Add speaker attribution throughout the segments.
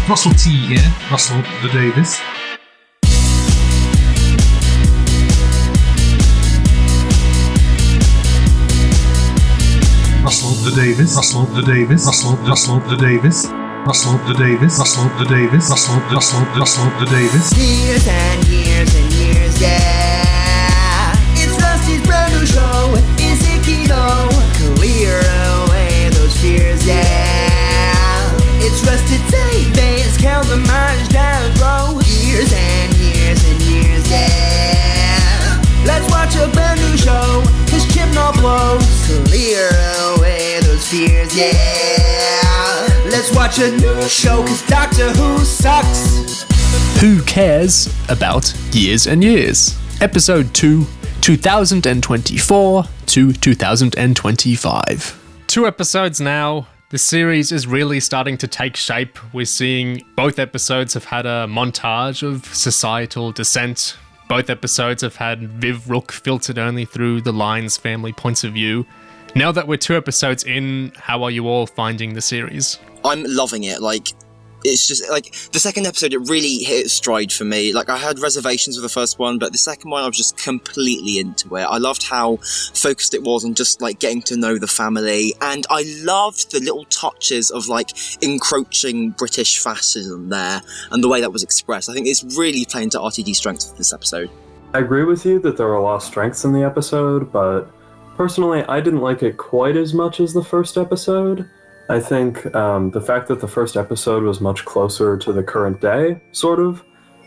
Speaker 1: Russell T here, Russell T Davies. Russell T Davies, Russell T Davies, Russell T Davies, Russell T Davies, Russell T Davies, Russell T Davies.
Speaker 2: Years and years and years, yeah. It's Rusty's brand new show. Is it keto? Clear away those fears, yeah. It's Rusty Davies, count the miles down the road. Years and years and years, yeah. Let's watch a brand new show. His chimney blows. Clear away those fears, yeah. Let's watch a new show, cause Doctor Who sucks.
Speaker 3: Who cares about years and years? Episode 2, 2024 to 2025.
Speaker 4: 2 episodes now. The series is really starting to take shape. We're seeing both episodes have had a montage of societal dissent. Both episodes have had Viv Rook filtered only through the Lyons family points of view. Now that we're 2 episodes in, how are you all finding the series?
Speaker 5: I'm loving it. It's just, the second episode, it really hit its stride for me. I had reservations with the first one, but the second one, I was just completely into it. I loved how focused it was on just, getting to know the family, and I loved the little touches of, encroaching British fascism there, and the way that was expressed. I think it's really playing to r.t.d strengths for this episode.
Speaker 6: I agree with you that there were a lot of strengths in the episode, but personally, I didn't like it quite as much as the first episode. I think the fact that the first episode was much closer to the current day, sort of,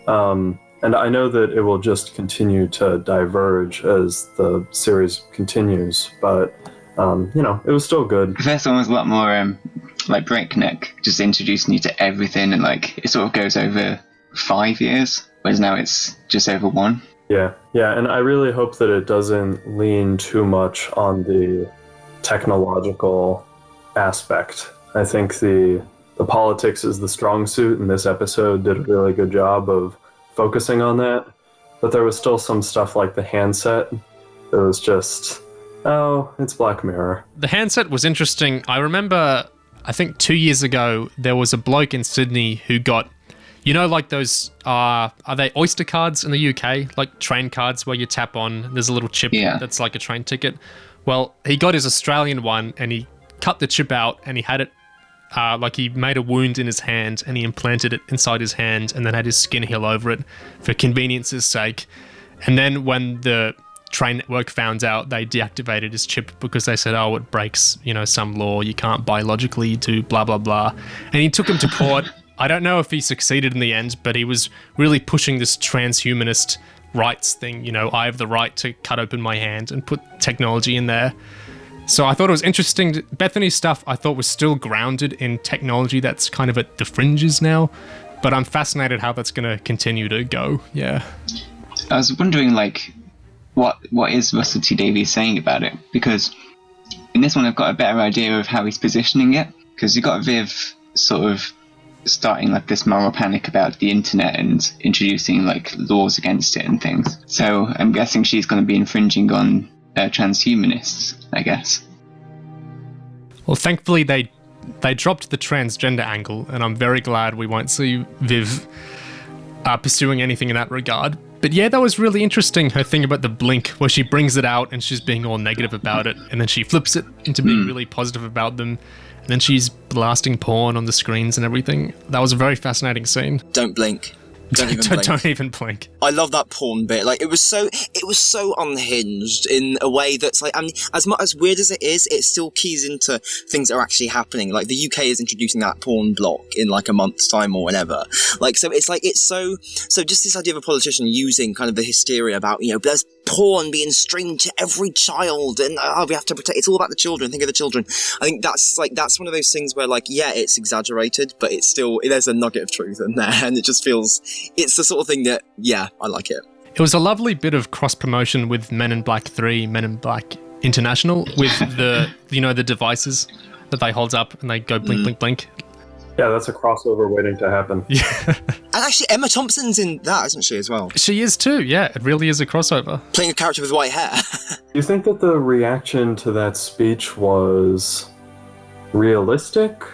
Speaker 6: and I know that it will just continue to diverge as the series continues, but, it was still good.
Speaker 7: The first one was a lot more, breakneck, just introducing you to everything, and, it sort of goes over 5 years, whereas now it's just over 1.
Speaker 6: Yeah, and I really hope that it doesn't lean too much on the technological aspect. I think the politics is the strong suit, and this episode did a really good job of focusing on that. But there was still some stuff like the handset that was just, it's Black Mirror.
Speaker 4: The handset was interesting. I remember, I think 2 years ago, there was a bloke in Sydney who got, those, are they Oyster cards in the UK? Like train cards where you tap on, there's a little chip that's like a train ticket. Well, he got his Australian one and he cut the chip out and he had it, he made a wound in his hand and he implanted it inside his hand and then had his skin heal over it for convenience's sake. And then when the train network found out, they deactivated his chip because they said, it breaks, some law, you can't biologically do blah, blah, blah. And he took him to court. I don't know if he succeeded in the end, but he was really pushing this transhumanist rights thing. I have the right to cut open my hand and put technology in there. So I thought it was interesting. Bethany's stuff I thought was still grounded in technology that's kind of at the fringes now, but I'm fascinated how that's going to continue to go. Yeah.
Speaker 7: I was wondering, what is Russell T Davies saying about it? Because in this one I've got a better idea of how he's positioning it, because you've got Viv sort of starting this moral panic about the internet and introducing laws against it and things. So I'm guessing she's going to be infringing on transhumanists, I guess.
Speaker 4: Well, thankfully they dropped the transgender angle, and I'm very glad we won't see Viv pursuing anything in that regard. But yeah, that was really interesting, her thing about the blink, where she brings it out and she's being all negative about it, and then she flips it into being really positive about them, and then she's blasting porn on the screens and everything. That was a very fascinating scene.
Speaker 5: Don't blink. Don't
Speaker 4: even blink.
Speaker 5: I love that porn bit. It was so unhinged in a way that's as weird as it is, it still keys into things that are actually happening. The UK is introducing that porn block in a month's time or whenever. So it's so just this idea of a politician using kind of the hysteria about, there's porn being streamed to every child and we have to protect, it's all about the children, think of the children. I think that's one of those things where it's exaggerated, but it's still, there's a nugget of truth in there, and it just feels, it's the sort of thing that, I like it.
Speaker 4: It was a lovely bit of cross-promotion with Men in Black 3, Men in Black International, with the, the devices that they hold up and they go blink, blink, blink.
Speaker 6: Yeah, that's a crossover waiting to happen.
Speaker 4: Yeah.
Speaker 5: And actually, Emma Thompson's in that, isn't she, as well?
Speaker 4: She is too, yeah. It really is a crossover.
Speaker 5: Playing a character with white hair.
Speaker 6: Do you think that the reaction to that speech was realistic?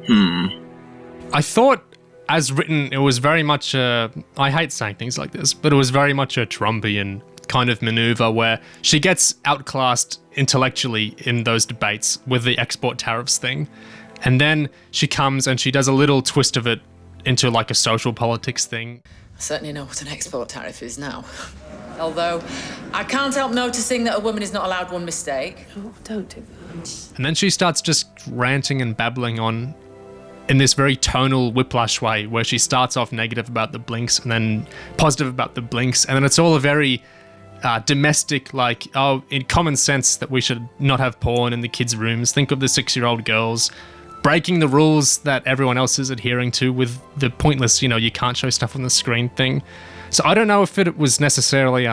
Speaker 4: I thought as written, it was very much I hate saying things like this, but it was very much a Trumpian kind of maneuver where she gets outclassed intellectually in those debates with the export tariffs thing. And then she comes and she does a little twist of it into like a social politics thing.
Speaker 8: I certainly know what an export tariff is now. Although, I can't help noticing that a woman is not allowed one mistake.
Speaker 9: Oh, don't do that.
Speaker 4: And then she starts just ranting and babbling on in this very tonal whiplash way where she starts off negative about the blinks and then positive about the blinks. And then it's all a very domestic, like, oh, in common sense that we should not have porn in the kids' rooms. Think of the 6-year-old girls breaking the rules that everyone else is adhering to with the pointless, you can't show stuff on the screen thing. So I don't know if it was necessarily,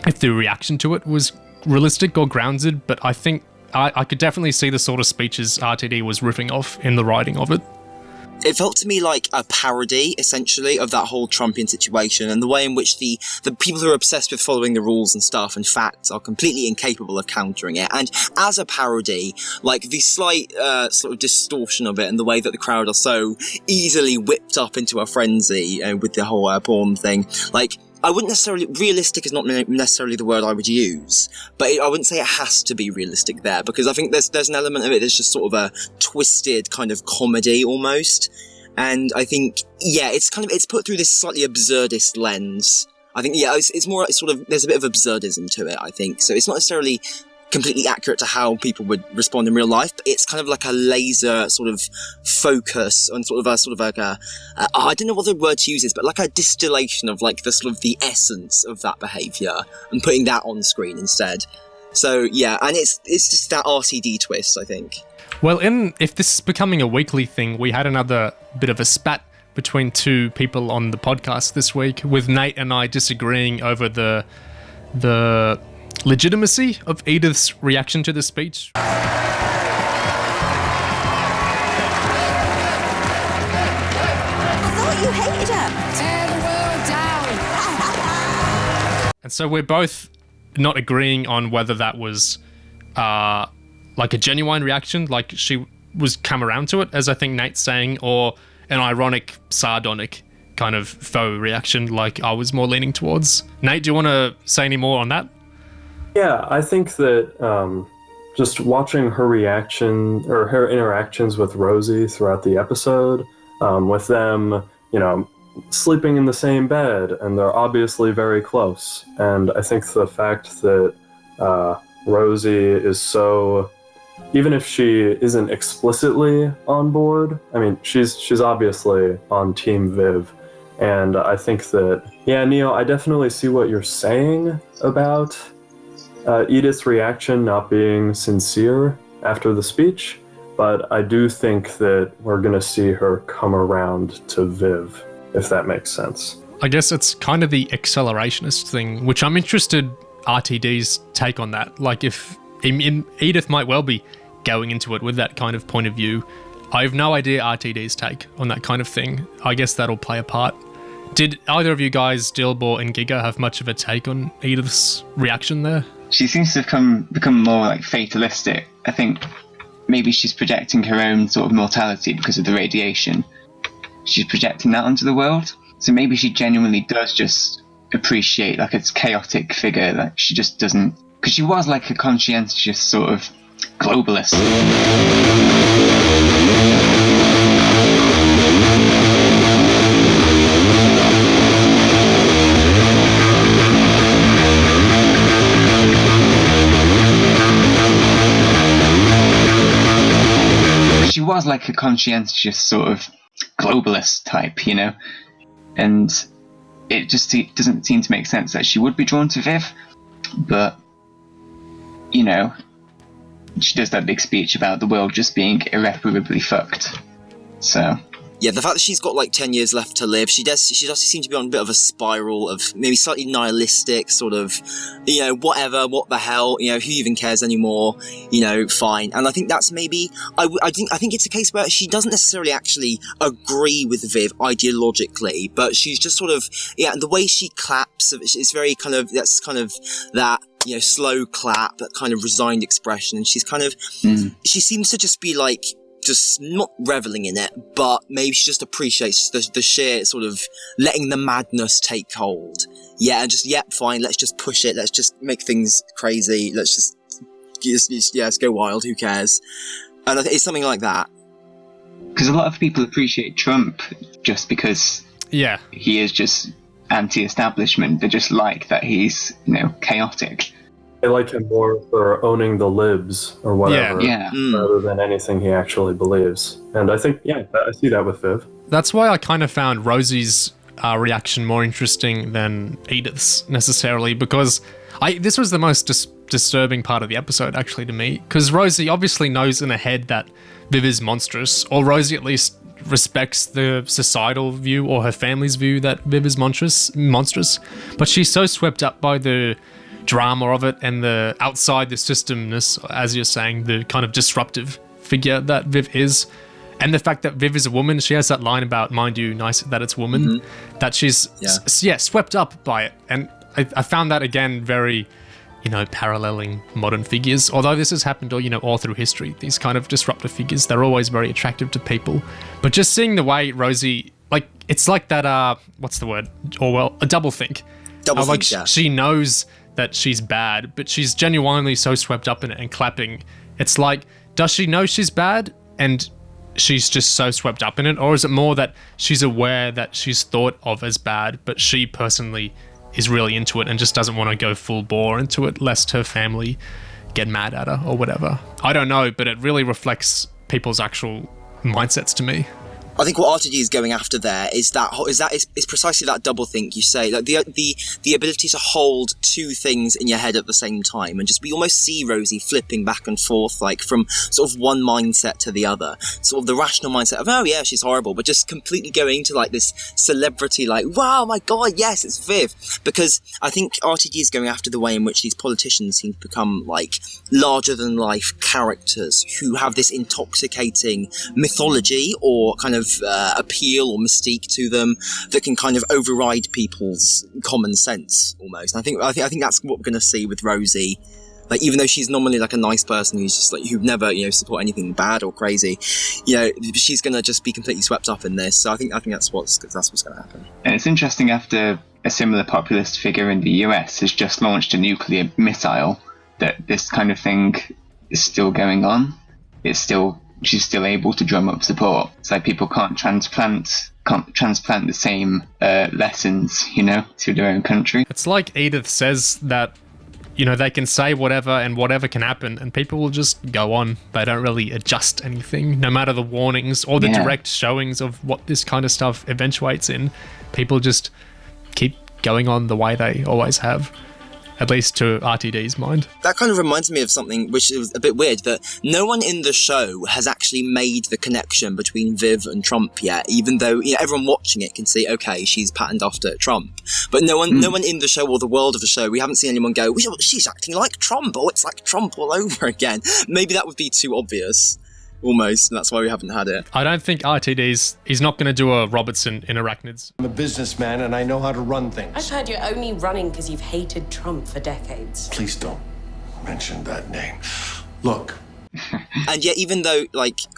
Speaker 4: if the reaction to it was realistic or grounded, but I think I could definitely see the sort of speeches r.t.d. was riffing off in the writing of it.
Speaker 5: It felt to me like a parody, essentially, of that whole Trumpian situation and the way in which the people who are obsessed with following the rules and stuff and facts are completely incapable of countering it. And as a parody, like the slight sort of distortion of it and the way that the crowd are so easily whipped up into a frenzy with the whole porn thing, like, I wouldn't necessarily, realistic is not necessarily the word I would use, but I wouldn't say it has to be realistic there, because I think there's an element of it that's just sort of a twisted kind of comedy almost, and I think, yeah, it's put through this slightly absurdist lens. I think, yeah, it's more sort of, there's a bit of absurdism to it, I think, so it's not necessarily completely accurate to how people would respond in real life, but it's kind of like a laser sort of focus on sort of like a I don't know what the word to use is, but like a distillation of like the sort of the essence of that behaviour and putting that on screen instead. So yeah, and it's just that r.t.d. twist, I think.
Speaker 4: Well, if this is becoming a weekly thing, we had another bit of a spat between two people on the podcast this week, with Nate and I disagreeing over the legitimacy of Edith's reaction to the speech.
Speaker 9: I thought you hated her. Tear the world down.
Speaker 4: And so we're both not agreeing on whether that was like a genuine reaction, like she was come around to it, as I think Nate's saying, or an ironic, sardonic kind of faux reaction like I was more leaning towards. Nate, do you want to say any more on that?
Speaker 6: Yeah, I think that just watching her reaction or her interactions with Rosie throughout the episode, with them, sleeping in the same bed, and they're obviously very close. And I think the fact that Rosie is so, even if she isn't explicitly on board, I mean, she's obviously on Team Viv. And I think that, yeah, Neil, I definitely see what you're saying about Edith's reaction not being sincere after the speech, but I do think that we're going to see her come around to Viv, if that makes sense.
Speaker 4: I guess it's kind of the accelerationist thing, which I'm interested r.t.d.'s take on that. Like, if Edith might well be going into it with that kind of point of view. I have no idea r.t.d.'s take on that kind of thing. I guess that'll play a part. Did either of you guys, Dilbert and Ingiga, have much of a take on Edith's reaction there?
Speaker 7: She seems to have become more like fatalistic. I think maybe she's projecting her own sort of mortality because of the radiation. She's projecting that onto the world. So maybe she genuinely does just appreciate like its chaotic figure. Like she just doesn't, because she was like a conscientious sort of globalist. She was like a conscientious sort of globalist type, and it just doesn't seem to make sense that she would be drawn to Viv, but she does that big speech about the world just being irreparably fucked. So
Speaker 5: yeah, the fact that she's got like 10 years left to live, she does seem to be on a bit of a spiral of maybe slightly nihilistic sort of, whatever, what the hell, who even cares anymore, fine. And I think that's maybe, I think it's a case where she doesn't necessarily actually agree with Viv ideologically, but she's just sort of, and the way she claps, it's very kind of, that's kind of that, slow clap, that kind of resigned expression, and she's kind of, she seems to just be like, just not reveling in it, but maybe she just appreciates the sheer sort of letting the madness take hold. Yeah, and just, fine, let's just push it, let's just make things crazy, let's just go wild, who cares? And I think it's something like that.
Speaker 7: Because a lot of people appreciate Trump just because he is just anti-establishment. They just like that he's, chaotic.
Speaker 6: They like him more for owning the libs or whatever, rather than anything he actually believes. And I think, I see that with Viv.
Speaker 4: That's why I kind of found Rosie's reaction more interesting than Edith's necessarily, because this was the most disturbing part of the episode, actually, to me. Because Rosie obviously knows in her head that Viv is monstrous, or Rosie at least respects the societal view or her family's view that Viv is monstrous. But she's so swept up by the drama of it and the outside the systemness, as you're saying, the kind of disruptive figure that Viv is, and the fact that Viv is a woman. She has that line about, mind you, nice that it's woman, that she's swept up by it. And I found that again very, paralleling modern figures. Although this has happened all through history, these kind of disruptive figures, they're always very attractive to people. But just seeing the way Rosie, it's like that, what's the word? Orwell, a doublethink. She knows that she's bad, but she's genuinely so swept up in it and clapping. It's like, does she know she's bad and she's just so swept up in it? Or is it more that she's aware that she's thought of as bad, but she personally is really into it and just doesn't want to go full bore into it lest her family get mad at her or whatever? I don't know, but it really reflects people's actual mindsets to me.
Speaker 5: I think what r.t.d is going after there is precisely that doublethink you say, like the ability to hold two things in your head at the same time, and we almost see Rosie flipping back and forth, like from sort of one mindset to the other, sort of the rational mindset of, oh yeah, she's horrible, but just completely going into like this celebrity, like, wow, my god, yes, it's Viv. Because I think r.t.d is going after the way in which these politicians seem to become like larger than life characters who have this intoxicating mythology or kind of appeal or mystique to them that can kind of override people's common sense almost. And I think that's what we're going to see with Rosie. Like, even though she's normally like a nice person who's just like, who'd never support anything bad or crazy, she's going to just be completely swept up in this. So I think that's what's going to happen.
Speaker 7: And it's interesting, after a similar populist figure in the US has just launched a nuclear missile, that this kind of thing is still going on. She's still able to drum up support. It's like people can't transplant the same lessons, to their own country.
Speaker 4: It's like Edith says that, they can say whatever and whatever can happen and people will just go on. They don't really adjust anything, no matter the warnings or the direct showings of what this kind of stuff eventuates in. People just keep going on the way they always have. At least to r.t.d's mind.
Speaker 5: That kind of reminds me of something which is a bit weird, that no one in the show has actually made the connection between Viv and Trump yet, even though everyone watching it can see, okay, she's patterned after Trump. But no one in the show or the world of the show, we haven't seen anyone go, she's acting like Trump, or it's like Trump all over again. Maybe that would be too obvious. Almost, and that's why we haven't had it.
Speaker 4: I don't think he's not going to do a Robertson in Arachnids.
Speaker 10: I'm a businessman and I know how to run things.
Speaker 9: I've heard you're only running because you've hated Trump for decades.
Speaker 10: Please don't mention that name. Look.
Speaker 5: And yet, even though,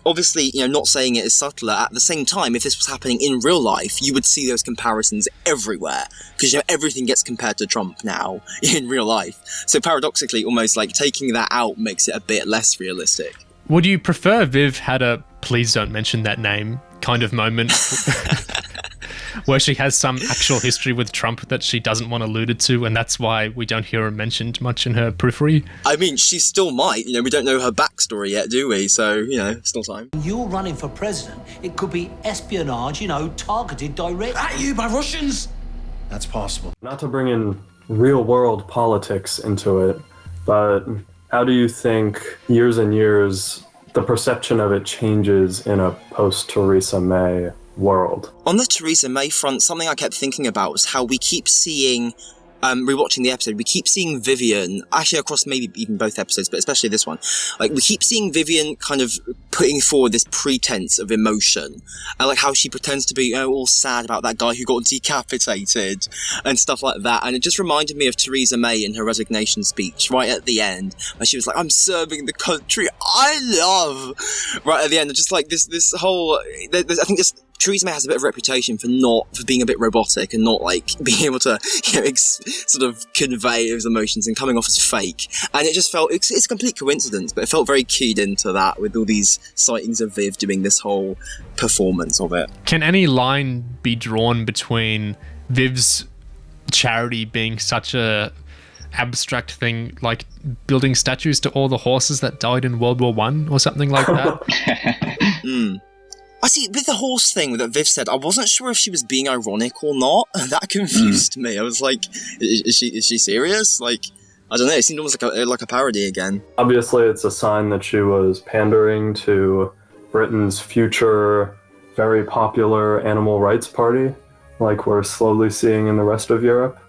Speaker 5: obviously, not saying it is subtler, at the same time, if this was happening in real life, you would see those comparisons everywhere. Because, everything gets compared to Trump now in real life. So paradoxically, almost taking that out makes it a bit less realistic.
Speaker 4: Would you prefer Viv had a please don't mention that name kind of moment where she has some actual history with Trump that she doesn't want alluded to, and that's why we don't hear her mentioned much in her periphery?
Speaker 5: I mean, she still might. We don't know her backstory yet, do we? So, still time.
Speaker 11: You're running for president. It could be espionage, targeted direct
Speaker 10: at you by Russians. That's possible.
Speaker 6: Not to bring in real-world politics into it, but how do you think years and years the perception of it changes in a post-Theresa May world?
Speaker 5: On the Theresa May front, something I kept thinking about was how we keep seeing rewatching the episode, we keep seeing Vivian, actually across maybe even both episodes, but especially this one, like we keep seeing Vivian kind of putting forward this pretense of emotion, and like how she pretends to be all sad about that guy who got decapitated and stuff like that. And it just reminded me of Theresa May in her resignation speech right at the end, where she was like, "I'm serving the country I love," right at the end. And just like this whole, I think this. Theresa May has a bit of a reputation for being a bit robotic and not like being able to sort of convey those emotions and coming off as fake. And it just felt it's a complete coincidence, but it felt very keyed into that with all these sightings of Viv doing this whole performance of it.
Speaker 4: Can any line be drawn between Viv's charity being such a abstract thing, like building statues to all the horses that died in World War I or something like that?
Speaker 5: I see, with the horse thing that Viv said, I wasn't sure if she was being ironic or not. That confused me. I was like, is she serious? Like, I don't know, it seemed almost like a parody again.
Speaker 6: Obviously, it's a sign that she was pandering to Britain's future very popular animal rights party, like we're slowly seeing in the rest of Europe.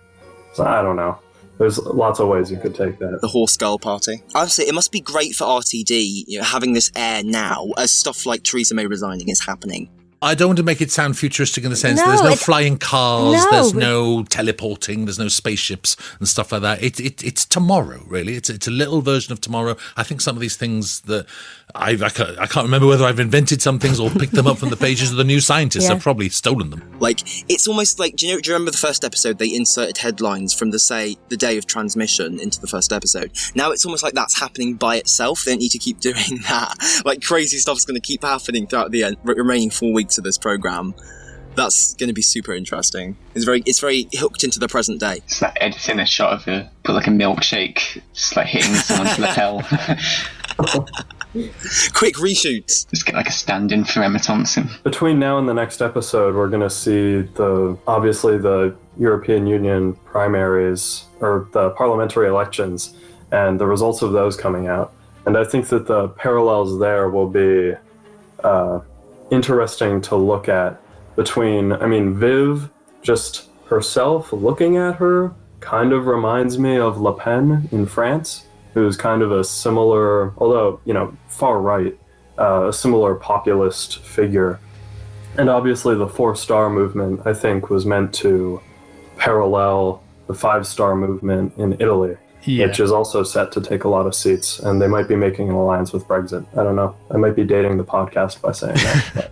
Speaker 6: So I don't know. There's lots of ways you could take that.
Speaker 5: The Horse Girl Party. Honestly, it must be great for r.t.d, having this air now, as stuff like Theresa May resigning is happening.
Speaker 12: I don't want to make it sound futuristic in the sense that there's no flying cars, there's no teleporting, there's no spaceships and stuff like that. It's tomorrow, really. It's a little version of tomorrow. I think some of these things that I can't remember whether I've invented some things or picked them up from the pages of the New Scientist. I've probably stolen them.
Speaker 5: Like, it's almost like, do you remember the first episode? They inserted headlines from the day of transmission into the first episode. Now it's almost like that's happening by itself. They don't need to keep doing that. Like, crazy stuff's going to keep happening throughout the remaining 4 weeks of this program. That's going to be super interesting. It's very hooked into the present day.
Speaker 7: It's like editing a shot of put like a milkshake, just like hitting someone's lapel.
Speaker 5: Quick reshoots.
Speaker 7: Just get like a stand-in for Emma Thompson.
Speaker 6: Between now and the next episode, we're going to see obviously the European Union primaries, or the parliamentary elections, and the results of those coming out. And I think that the parallels there will be interesting to look at between, Viv, just herself, looking at her, kind of reminds me of Le Pen in France, who's kind of a similar, although, far right, a similar populist figure. And obviously the 4-star movement, I think, was meant to parallel the 5-star movement in Italy, which is also set to take a lot of seats, and they might be making an alliance with Brexit. I don't know. I might be dating the podcast by saying that.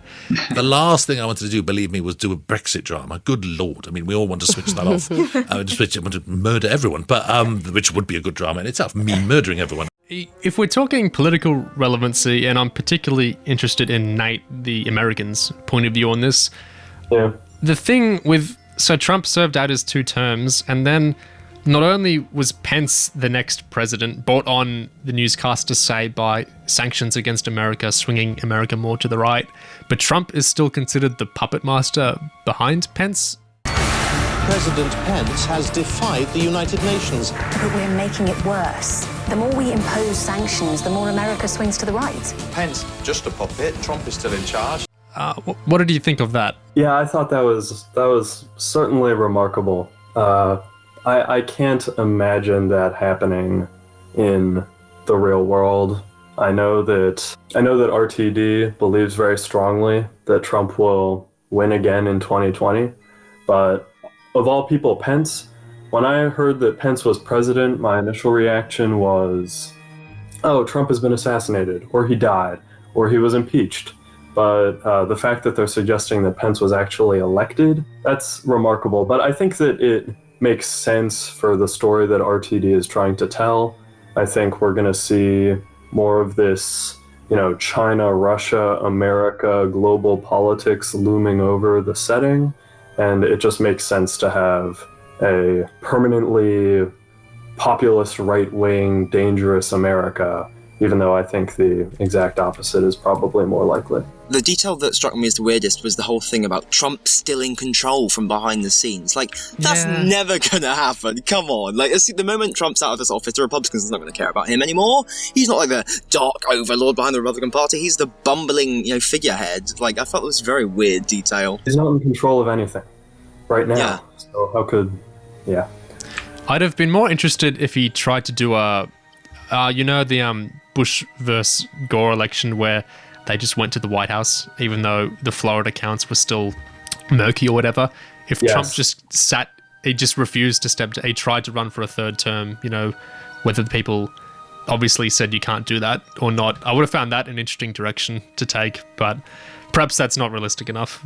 Speaker 12: The last thing I wanted to do, believe me, was do a Brexit drama. Good Lord. We all want to switch that off. I want to murder everyone, but which would be a good drama in itself, me murdering everyone.
Speaker 4: If we're talking political relevancy, and I'm particularly interested in Nate, the Americans' point of view on this, the thing with... So Trump served out his 2 terms, and then not only was Pence the next president, brought on, the newscast to say, by sanctions against America, swinging America more to the right, but Trump is still considered the puppet master behind Pence.
Speaker 13: President Pence has defied the United Nations.
Speaker 14: But we're making it worse. The more we impose sanctions, the more America swings to the right.
Speaker 13: Pence, just a puppet. Trump is still in charge.
Speaker 4: What did you think of that?
Speaker 6: Yeah, I thought that was certainly remarkable. I can't imagine that happening in the real world. I know that r.t.d believes very strongly that Trump will win again in 2020, but of all people, Pence, when I heard that Pence was president, my initial reaction was, oh, Trump has been assassinated, or he died, or he was impeached. But the fact that they're suggesting that Pence was actually elected, that's remarkable. But I think that it makes sense for the story that r.t.d is trying to tell. I think we're going to see more of this, China, Russia, America, global politics looming over the setting. And it just makes sense to have a permanently populist, right-wing, dangerous America, even though I think the exact opposite is probably more likely.
Speaker 5: The detail that struck me as the weirdest was the whole thing about Trump still in control from behind the scenes. Like, that's never gonna happen. Come on. Like, the moment Trump's out of this office, the Republicans are not gonna care about him anymore. He's not like the dark overlord behind the Republican Party. He's the bumbling, figurehead. Like, I felt it was a very weird detail.
Speaker 6: He's not in control of anything right now.
Speaker 5: Yeah.
Speaker 6: So how could... Yeah.
Speaker 4: I'd have been more interested if he tried to do the Bush versus Gore election where they just went to the White House, even though the Florida counts were still murky or whatever. If Trump just he just refused to he tried to run for a third term, whether the people obviously said you can't do that or not. I would have found that an interesting direction to take, but perhaps that's not realistic enough.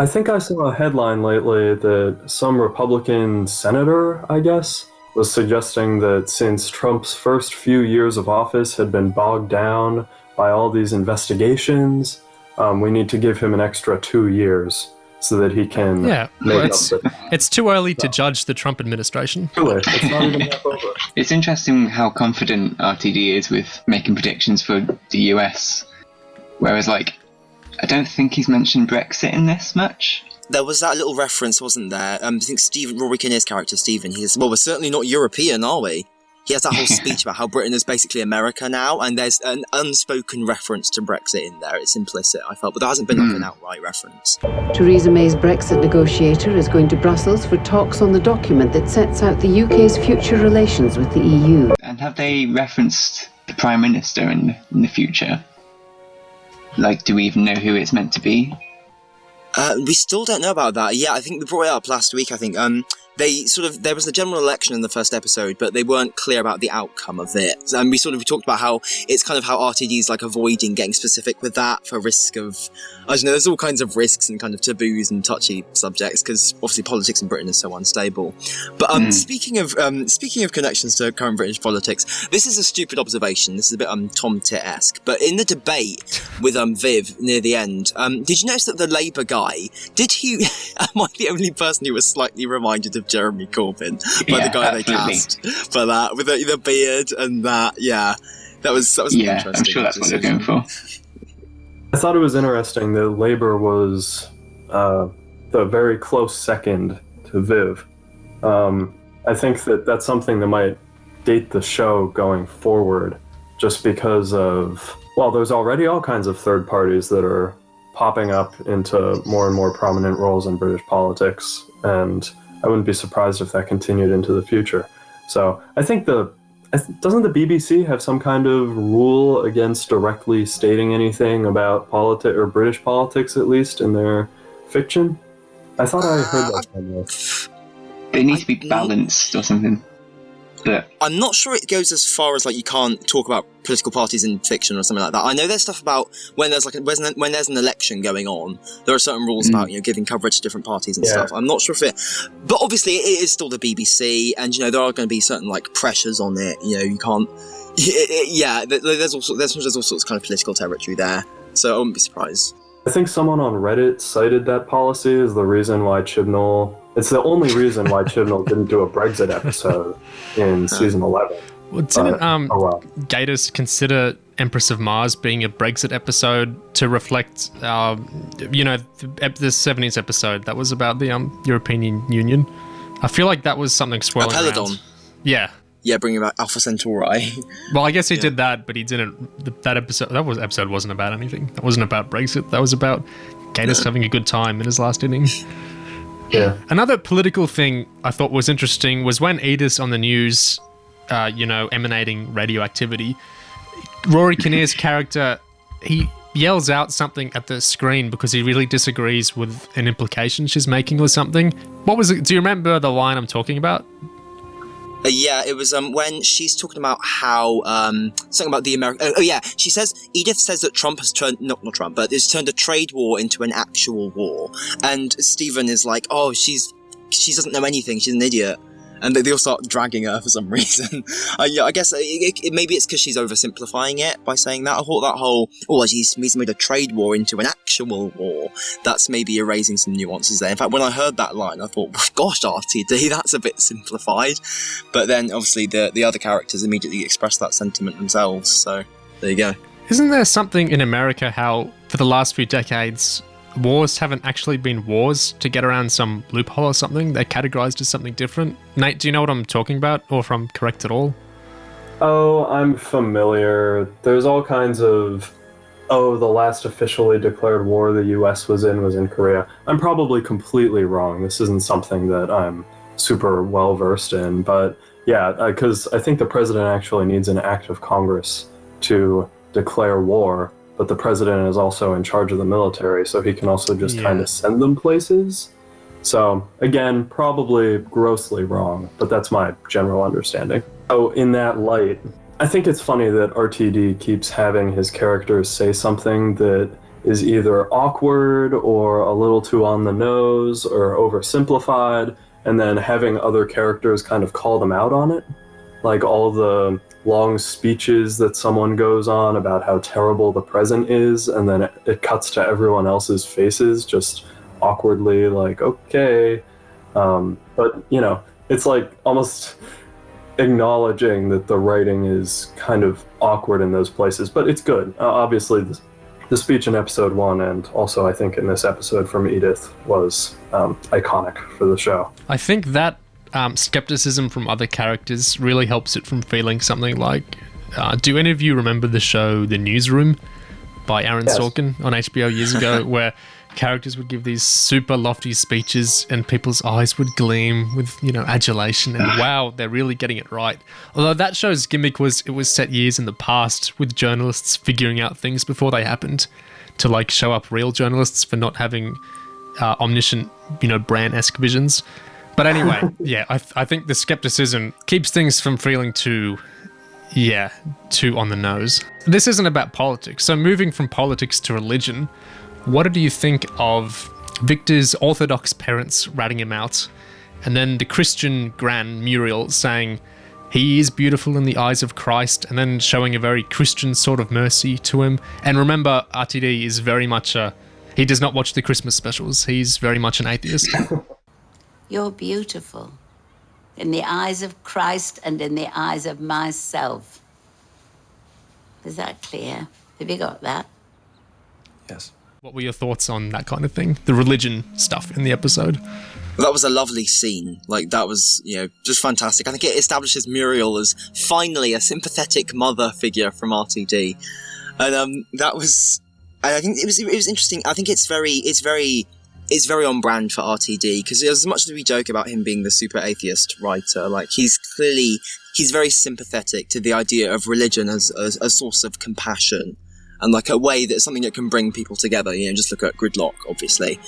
Speaker 6: I think I saw a headline lately that some Republican senator, I guess, was suggesting that since Trump's first few years of office had been bogged down by all these investigations, we need to give him an extra 2 years so that he can
Speaker 4: it's too early to judge the Trump administration.
Speaker 6: It's not even half over.
Speaker 7: It's interesting how confident R.t.d. is with making predictions for the US, whereas, I don't think he's mentioned Brexit in this much.
Speaker 5: There was that little reference, wasn't there? I think Rory Kinnear's character, Stephen, he says, well, we're certainly not European, are we? He has that whole speech about how Britain is basically America now, and there's an unspoken reference to Brexit in there. It's implicit, I felt, but there hasn't been an outright reference.
Speaker 15: Theresa May's Brexit negotiator is going to Brussels for talks on the document that sets out the UK's future relations with the EU.
Speaker 7: And have they referenced the Prime Minister in the future? Do we even know who it's meant to be?
Speaker 5: We still don't know about that. Yeah, I think we brought it up last week, I think. There was a general election in the first episode, but they weren't clear about the outcome of it. And we talked about how it's kind of how R.t.d. is avoiding getting specific with that for risk of, I don't know, there's all kinds of risks and kind of taboos and touchy subjects because obviously politics in Britain is so unstable. But speaking of connections to current British politics, this is a stupid observation. This is a bit Tom Tit-esque. But in the debate with Viv near the end, did you notice that the Labour guy, am I the only person who was slightly reminded of Jeremy Corbyn by the guy they cast for that with the beard and that? Yeah, that was interesting.
Speaker 7: I'm sure that's what they're going for.
Speaker 6: I thought it was interesting that Labour was the very close second to Viv. I think that's something that might date the show going forward, just because of, there's already all kinds of third parties that are popping up into more and more prominent roles in British politics, and I wouldn't be surprised if that continued into the future. So I think doesn't the BBC have some kind of rule against directly stating anything about politics or British politics, at least in their fiction? I thought I heard that somewhere.
Speaker 7: They need to be balanced or something. But
Speaker 5: I'm not sure it goes as far as you can't talk about political parties in fiction or something like that. I know there's stuff about when there's when there's an election going on, there are certain rules about giving coverage to different parties and stuff. I'm not sure if but obviously it is still the BBC, and there are going to be certain pressures on it. You can't. There's all sorts of kind of political territory there, so I wouldn't be surprised.
Speaker 6: I think someone on Reddit cited that policy as the reason why Chibnall. It's the only reason why Chibnall didn't do a Brexit episode in season 11.
Speaker 4: Well, didn't Gatiss consider Empress of Mars being a Brexit episode to reflect, the 70s episode that was about the European Union? I feel like that was something swirling around. Yeah.
Speaker 5: Yeah, bringing back Alpha Centauri.
Speaker 4: Well, I guess he did that, but he didn't. That episode wasn't about anything. That wasn't about Brexit. That was about Gatiss having a good time in his last inning.
Speaker 6: Yeah.
Speaker 4: Another political thing I thought was interesting was when Edith's on the news, emanating radioactivity. Rory Kinnear's character, he yells out something at the screen because he really disagrees with an implication she's making or something. What was it? Do you remember the line I'm talking about?
Speaker 5: Yeah, it was when she's talking about how something about the American. She says Edith says that Trump has turned not Trump, but it's turned a trade war into an actual war, and Stephen is like, oh, she doesn't know anything, she's an idiot, and they all start dragging her for some reason. I guess maybe it's because she's oversimplifying it by saying that. I thought that whole he's made a trade war into an actual war. That's maybe erasing some nuances there. In fact, when I heard that line, I thought, gosh, R.t.d, that's a bit simplified. But then, obviously, the other characters immediately express that sentiment themselves. So there you go.
Speaker 4: Isn't there something in America how for the last few decades wars haven't actually been wars to get around some loophole or something? They're categorized as something different. Nate, do you know what I'm talking about, or if I'm correct at all?
Speaker 6: Oh, I'm familiar. There's all kinds of, the last officially declared war the US was in Korea. I'm probably completely wrong. This isn't something that I'm super well versed in. But yeah, because I think the president actually needs an act of Congress to declare war, but the president is also in charge of the military, so he can also just kind of send them places. So again, probably grossly wrong, but that's my general understanding. So in that light, I think it's funny that r.t.d. keeps having his characters say something that is either awkward or a little too on the nose or oversimplified, and then having other characters kind of call them out on it. Like all the long speeches that someone goes on about how terrible the present is, and then it cuts to everyone else's faces just awkwardly like, okay. But, you know, it's like almost acknowledging that the writing is kind of awkward in those places, but it's good. Obviously, the speech in episode 1 and also I think in this episode from Edith was iconic for the show.
Speaker 4: I think that skepticism from other characters really helps it from feeling something like, do any of you remember the show The Newsroom by Aaron Sorkin on HBO years ago, where characters would give these super lofty speeches and people's eyes would gleam with, you know, adulation and wow, they're really getting it right. Although that show's gimmick was it was set years in the past with journalists figuring out things before they happened to like show up real journalists for not having omniscient, you know, Bran-esque visions. But anyway, yeah, I think the skepticism keeps things from feeling too on the nose. This isn't about politics. So moving from politics to religion, what do you think of Victor's Orthodox parents ratting him out, and then the Christian Gran Muriel saying he is beautiful in the eyes of Christ, and then showing a very Christian sort of mercy to him? And remember, r.t.d. is very much he does not watch the Christmas specials. He's very much an atheist.
Speaker 16: You're beautiful in the eyes of Christ and in the eyes of myself. Is that clear? Have you got that?
Speaker 4: Yes. What were your thoughts on that kind of thing? The religion stuff in the episode?
Speaker 5: That was a lovely scene. Like, that was, you know, just fantastic. I think it establishes Muriel as finally a sympathetic mother figure from r.t.d. And that was... I think it was interesting. I think it's very on brand for r.t.d. because as much as we joke about him being the super atheist writer, like he's very sympathetic to the idea of religion as a source of compassion and like a way that's something that can bring people together. You know, just look at Gridlock, obviously.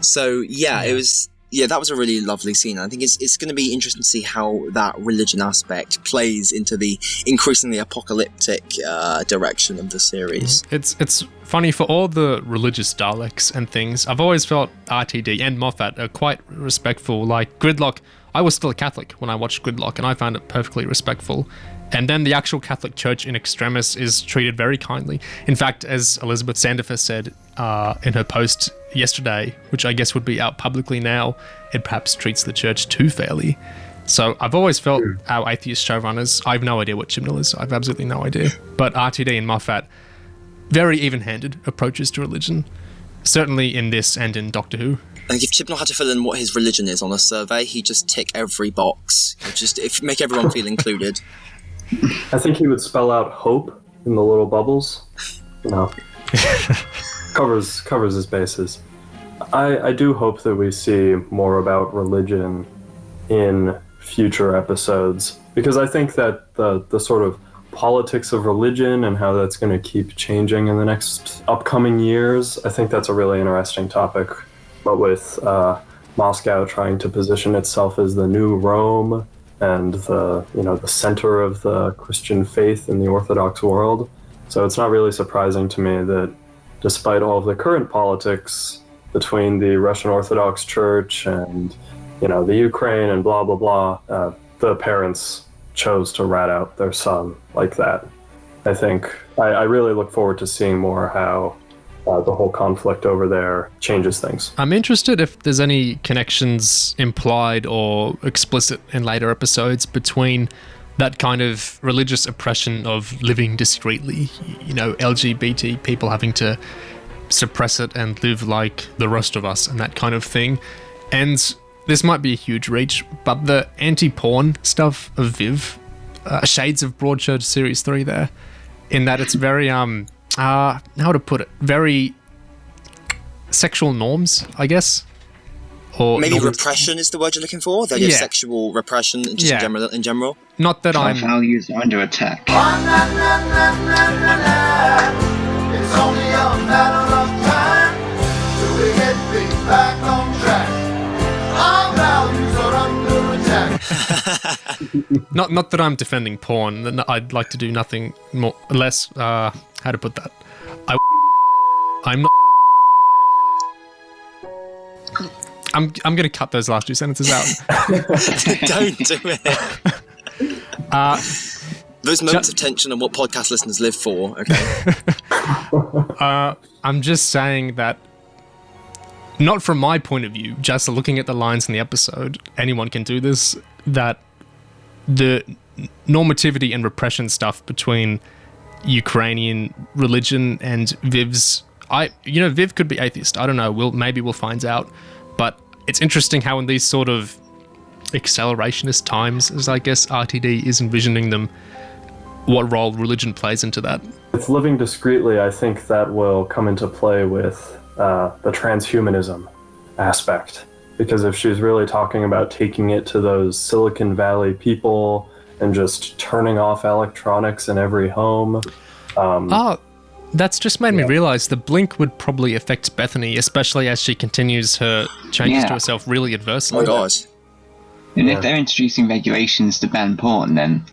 Speaker 5: So that was a really lovely scene. I think it's going to be interesting to see how that religion aspect plays into the increasingly apocalyptic direction of the series.
Speaker 4: It's funny, for all the religious Daleks and things, I've always felt r.t.d. and Moffat are quite respectful. Like Gridlock, I was still a Catholic when I watched Gridlock, and I found it perfectly respectful. And then the actual Catholic Church in Extremis is treated very kindly. In fact, as Elizabeth Sandifer said in her post yesterday, which I guess would be out publicly now, it perhaps treats the church too fairly. So I've always felt our atheist showrunners, I have no idea what Chibnall is, I have absolutely no idea, but r.t.d. and Moffat, very even-handed approaches to religion, certainly in this and in Doctor Who.
Speaker 5: I think if Chibnall had to fill in what his religion is on a survey, he'd just tick every box. He'd just make everyone feel included.
Speaker 6: I think he would spell out hope in the little bubbles. No. covers his bases. I do hope that we see more about religion in future episodes, because I think that the sort of politics of religion and how that's going to keep changing in the next upcoming years, I think that's a really interesting topic. But with Moscow trying to position itself as the new Rome and the center of the Christian faith in the Orthodox world. So it's not really surprising to me that despite all of the current politics between the Russian Orthodox Church and, the Ukraine and blah, blah, blah, the parents chose to rat out their son like that. I think I really look forward to seeing more how the whole conflict over there changes things.
Speaker 4: I'm interested if there's any connections implied or explicit in later episodes between that kind of religious oppression of living discreetly, LGBT people having to suppress it and live like the rest of us and that kind of thing. And this might be a huge reach, but the anti-porn stuff of Viv, shades of Broadchurch Series 3 there, in that it's very, how to put it, very sexual norms, I guess. Or
Speaker 5: maybe repression is the word you're looking for. The idea of sexual repression, just in general.
Speaker 4: Not that
Speaker 7: Our values are under attack.
Speaker 2: It's only a matter of time till we get things back on track. Our values are under attack.
Speaker 4: Not that I'm defending porn. I'd like to do nothing less. How to put that? I'm not. I'm going to cut those last 2 sentences out.
Speaker 5: Don't do it. Those moments of tension are what podcast listeners live for, okay?
Speaker 4: I'm just saying that, not from my point of view, just looking at the lines in the episode, anyone can do this, that the normativity and repression stuff between Ukrainian religion and Viv's... Viv could be atheist. I don't know. Maybe we'll find out. But it's interesting how in these sort of accelerationist times, as I guess r.t.d. is envisioning them, what role religion plays into that.
Speaker 6: With living discreetly, I think that will come into play with the transhumanism aspect. Because if she's really talking about taking it to those Silicon Valley people and just turning off electronics in every home...
Speaker 4: That's just made me realize the blink would probably affect Bethany, especially as she continues her changes to herself really adversely.
Speaker 5: Oh my gosh.
Speaker 7: And if they're introducing regulations to ban porn, then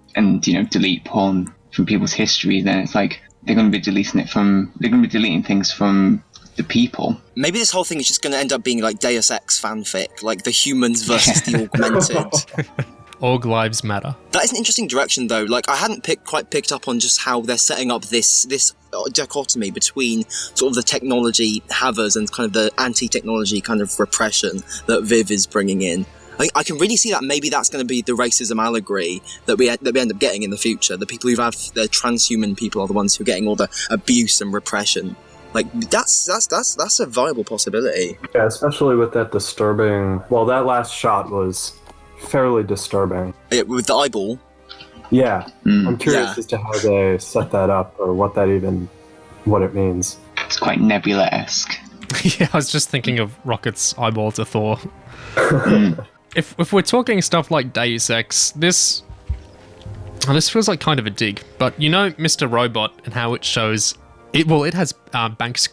Speaker 7: delete porn from people's history, then it's like they're going to be deleting things from the people.
Speaker 5: Maybe this whole thing is just going to end up being like Deus Ex fanfic, like the humans versus the augmented.
Speaker 4: Org lives matter.
Speaker 5: That is an interesting direction, though. Like, I hadn't quite picked up on just how they're setting up this dichotomy between sort of the technology havers and kind of the anti-technology kind of repression that Viv is bringing in. I can really see that maybe that's going to be the racism allegory that we end up getting in the future. The people who have the transhuman people are the ones who are getting all the abuse and repression. Like, that's a viable possibility.
Speaker 6: Yeah, especially with that disturbing... Well, that last shot was fairly disturbing.
Speaker 5: Yeah, with the eyeball?
Speaker 6: Yeah. I'm curious as to how they set that up or what it means.
Speaker 7: It's quite Nebula-esque.
Speaker 4: Yeah, I was just thinking of Rocket's eyeball to Thor. If we're talking stuff like Deus Ex, this feels like kind of a dig. But Mr. Robot and how it shows... It has banks,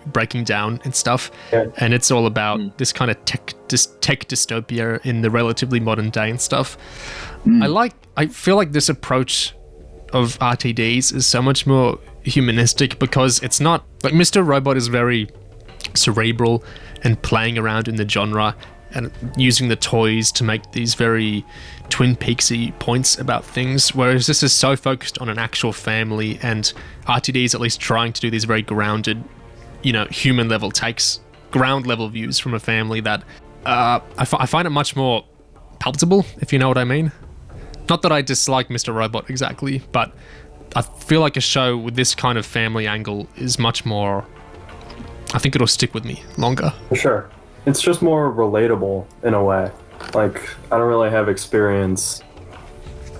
Speaker 4: breaking down and stuff. Yeah. And it's all about this kind of tech dystopia in the relatively modern day and stuff. I feel like this approach of r.t.d.'s is so much more humanistic because it's not... Like, Mr. Robot is very cerebral and playing around in the genre and using the toys to make these very Twin Peaksy points about things, whereas this is so focused on an actual family, and r.t.d. is at least trying to do these very grounded, human level takes, ground level views from a family that I find it much more palatable, if you know what I mean. Not that I dislike Mr. Robot exactly, but I feel like a show with this kind of family angle is much more... I think it'll stick with me longer.
Speaker 6: For sure. It's just more relatable in a way. Like, I don't really have experience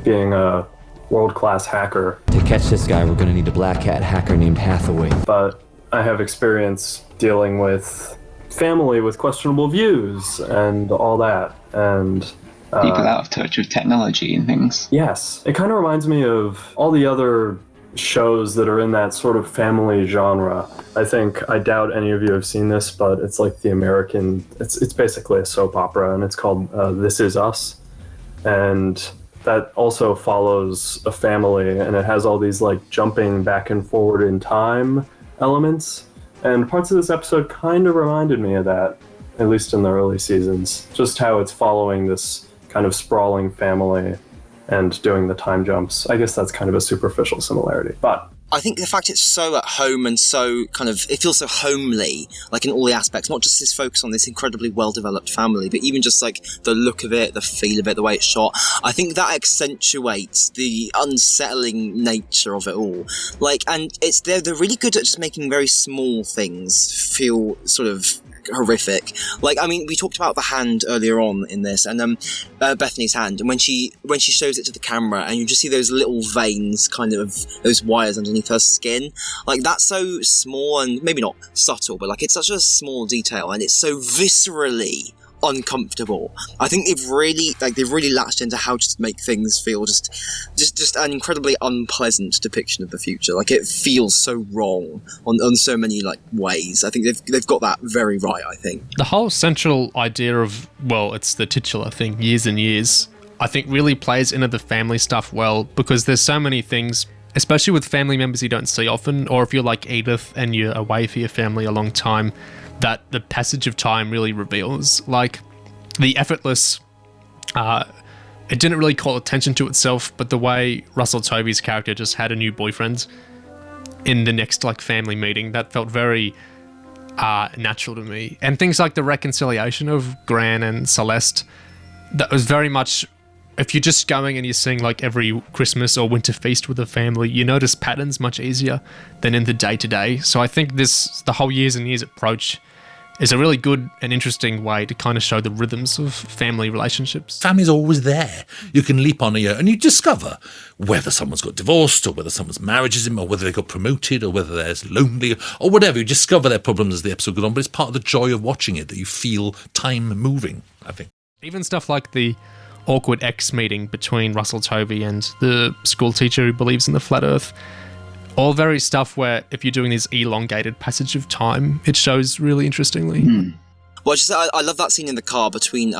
Speaker 6: being a world-class hacker.
Speaker 17: To catch this guy, we're going to need a black hat hacker named Hathaway.
Speaker 6: But I have experience dealing with family with questionable views and all that. And
Speaker 7: people out of touch with technology and things.
Speaker 6: Yes. It kind of reminds me of all the other shows that are in that sort of family genre. I doubt any of you have seen this, but it's like the American... It's basically a soap opera, and it's called This Is Us. And that also follows a family, and it has all these like jumping back and forward in time elements. And parts of this episode kind of reminded me of that, at least in the early seasons. Just how it's following this kind of sprawling family and doing the time jumps. I guess that's kind of a superficial similarity, but...
Speaker 5: I think the fact it's so at home and so kind of... It feels so homely, like in all the aspects, not just this focus on this incredibly well-developed family, but even just like the look of it, the feel of it, the way it's shot. I think that accentuates the unsettling nature of it all. Like, and they're really good at just making very small things feel sort of horrific. Like, I mean, we talked about the hand earlier on in this, and Bethany's hand, and when she shows it to the camera, and you just see those little veins, kind of those wires underneath her skin, like that's so small and maybe not subtle, but like it's such a small detail, and it's so viscerally uncomfortable. I think they've really latched into how to make things feel just an incredibly unpleasant depiction of the future. Like, it feels so wrong on so many like ways. I think they've got that very right, I think.
Speaker 4: The whole central idea of, well, it's the titular thing, years and years, I think really plays into the family stuff well, because there's so many things, especially with family members you don't see often, or if you're like Edith and you're away for your family a long time, that the passage of time really reveals. Like, the effortless, it didn't really call attention to itself, but the way Russell Tovey's character just had a new boyfriend in the next like family meeting, that felt very natural to me. And things like the reconciliation of Gran and Celeste, that was very much, if you're just going and you're seeing like every Christmas or winter feast with a family, you notice patterns much easier than in the day-to-day. So I think the whole years and years approach is a really good and interesting way to kind of show the rhythms of family relationships.
Speaker 12: Family's always there. You can leap on a year and you discover whether someone's got divorced or whether someone's marriage is in, or whether they got promoted or whether they're lonely or whatever. You discover their problems as the episode goes on, but it's part of the joy of watching it that you feel time moving, I think.
Speaker 4: Even stuff like the awkward ex meeting between Russell Tovey and the school teacher who believes in the flat earth. All very stuff where if you're doing this elongated passage of time, it shows really interestingly.
Speaker 5: Well, I love that scene in the car between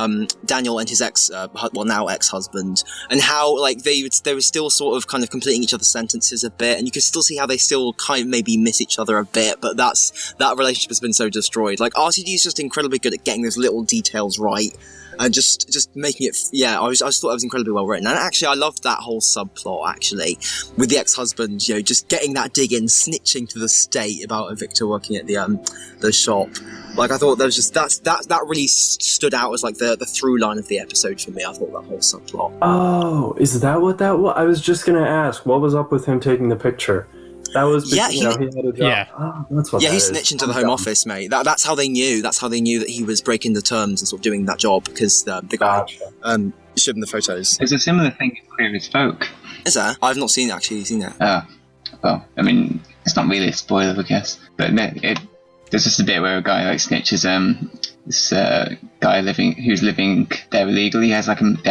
Speaker 5: Daniel and his now ex-husband, and how like they were still sort of kind of completing each other's sentences a bit, and you could still see how they still kind of maybe miss each other a bit, but that relationship has been so destroyed. Like, r.t.d is just incredibly good at getting those little details right. And just making it, I just thought it was incredibly well written. And actually, I loved that whole subplot, actually, with the ex-husband, just getting that dig in, snitching to the state about Victor working at the shop. Like, I thought there was just, that really stood out as, like, the through line of the episode for me. I thought that whole subplot.
Speaker 6: Oh, is that what that was? I was just going to ask, what was up with him taking the picture? That was because, he had a job.
Speaker 4: Yeah.
Speaker 6: Oh, that's what
Speaker 5: he
Speaker 6: that
Speaker 5: snitched
Speaker 6: is.
Speaker 5: into the Home Office, mate. That's how they knew. That's how they knew that he was breaking the terms and sort of doing that job, because the guy showed them the photos.
Speaker 7: There's a similar thing in Queer as Folk.
Speaker 5: Is there? I've not seen it, actually. Seen it?
Speaker 7: Well, I mean, it's not really a spoiler, I guess. But there's just a bit where a guy like snitches this guy who's living there illegally. They have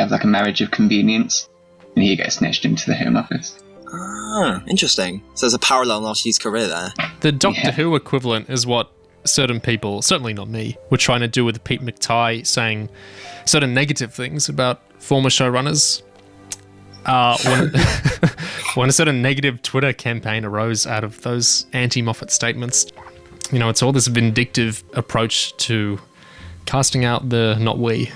Speaker 7: like a marriage of convenience, and he gets snitched into the Home Office.
Speaker 5: Ah, interesting. So there's a parallel in r.t.d's career there.
Speaker 4: The Doctor Who equivalent is what certain people, certainly not me, were trying to do with Pete McTighe, saying certain negative things about former showrunners. When a certain negative Twitter campaign arose out of those anti-Moffat statements, it's all this vindictive approach to casting out the not we.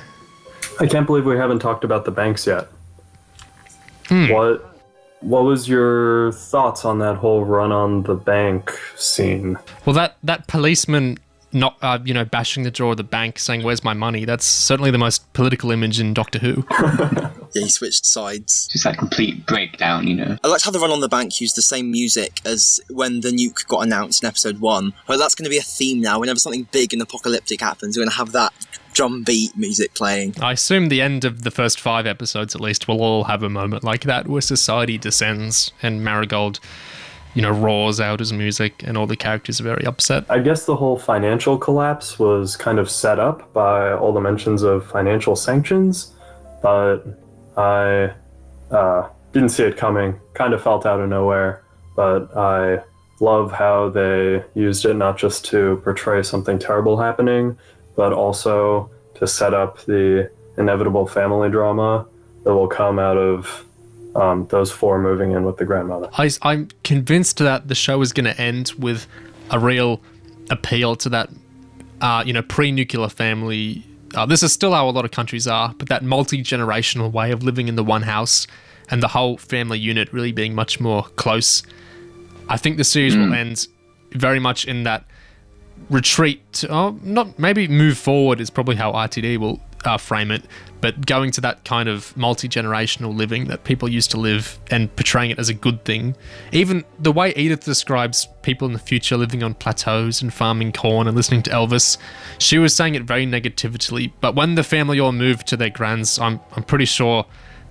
Speaker 6: I can't believe we haven't talked about the banks yet. What was your thoughts on that whole run on the bank scene?
Speaker 4: Well, that policeman not bashing the door of the bank saying, "Where's my money?" That's certainly the most political image in Doctor Who.
Speaker 5: Yeah, he switched sides.
Speaker 7: Just that complete breakdown,
Speaker 5: I liked how the run on the bank used the same music as when the nuke got announced in episode 1. Well, that's going to be a theme now. Whenever something big and apocalyptic happens, we're going to have that drum beat music playing.
Speaker 4: I assume the end of the first 5 episodes, at least, will all have a moment like that where society descends and Marigold, roars out his music and all the characters are very upset.
Speaker 6: I guess the whole financial collapse was kind of set up by all the mentions of financial sanctions, but I didn't see it coming. Kind of felt out of nowhere, but I love how they used it not just to portray something terrible happening, but also to set up the inevitable family drama that will come out of those 4 moving in with the grandmother.
Speaker 4: I'm convinced that the show is going to end with a real appeal to that, pre-nuclear family. This is still how a lot of countries are, but that multi-generational way of living in the one house and the whole family unit really being much more close. I think the series will end very much in that retreat, maybe move forward is probably how r.t.d will frame it, but going to that kind of multi-generational living that people used to live and portraying it as a good thing. Even the way Edith describes people in the future living on plateaus and farming corn and listening to Elvis, she was saying it very negatively, but when the family all moved to their grands, I'm pretty sure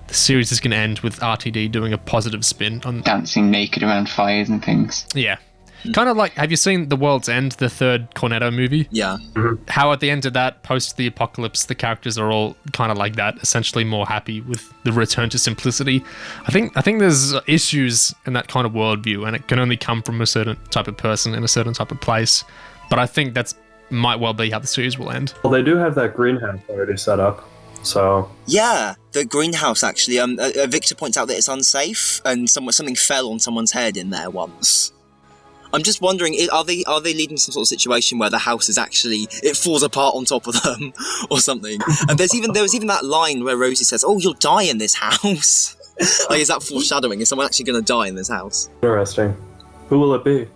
Speaker 4: the series is going to end with r.t.d doing a positive spin on
Speaker 7: dancing naked around fires and things.
Speaker 4: Yeah. Kind of like, have you seen The World's End, the third Cornetto movie?
Speaker 5: Yeah.
Speaker 4: How at the end of that, post the apocalypse, the characters are all kind of like that, essentially more happy with the return to simplicity. I think there's issues in that kind of worldview, and it can only come from a certain type of person in a certain type of place. But I think that's might well be how the series will end.
Speaker 6: Well, they do have that greenhouse already set up, so...
Speaker 5: Yeah, the greenhouse, actually. Victor points out that it's unsafe, and something fell on someone's head in there once. I'm just wondering, are they leading to some sort of situation where the house is actually... it falls apart on top of them, or something? And there was even that line where Rosie says, "Oh, you'll die in this house." Like, is that foreshadowing? Is someone actually going to die in this house?
Speaker 6: Interesting. Who will it be?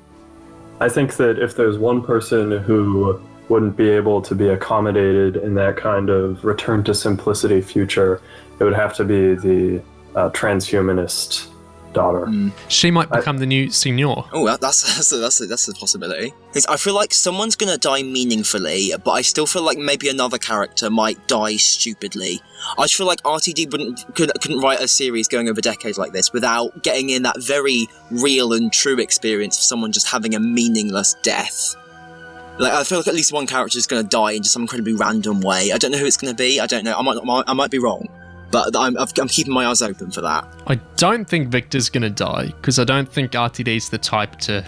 Speaker 6: I think that if there's one person who wouldn't be able to be accommodated in that kind of return to simplicity future, it would have to be the transhumanist daughter.
Speaker 4: She might become the new senior.
Speaker 5: Oh, that's a possibility. I feel like someone's gonna die meaningfully, but I still feel like maybe another character might die stupidly. I just feel like r.t.d. couldn't write a series going over decades like this without getting in that very real and true experience of someone just having a meaningless death. Like, I feel like at least one character is going to die in just some incredibly random way. I don't know who it's going to be. I don't know. I might be wrong, but I'm keeping my eyes open for that.
Speaker 4: I don't think Victor's going to die, because I don't think r.t.d.'s the type to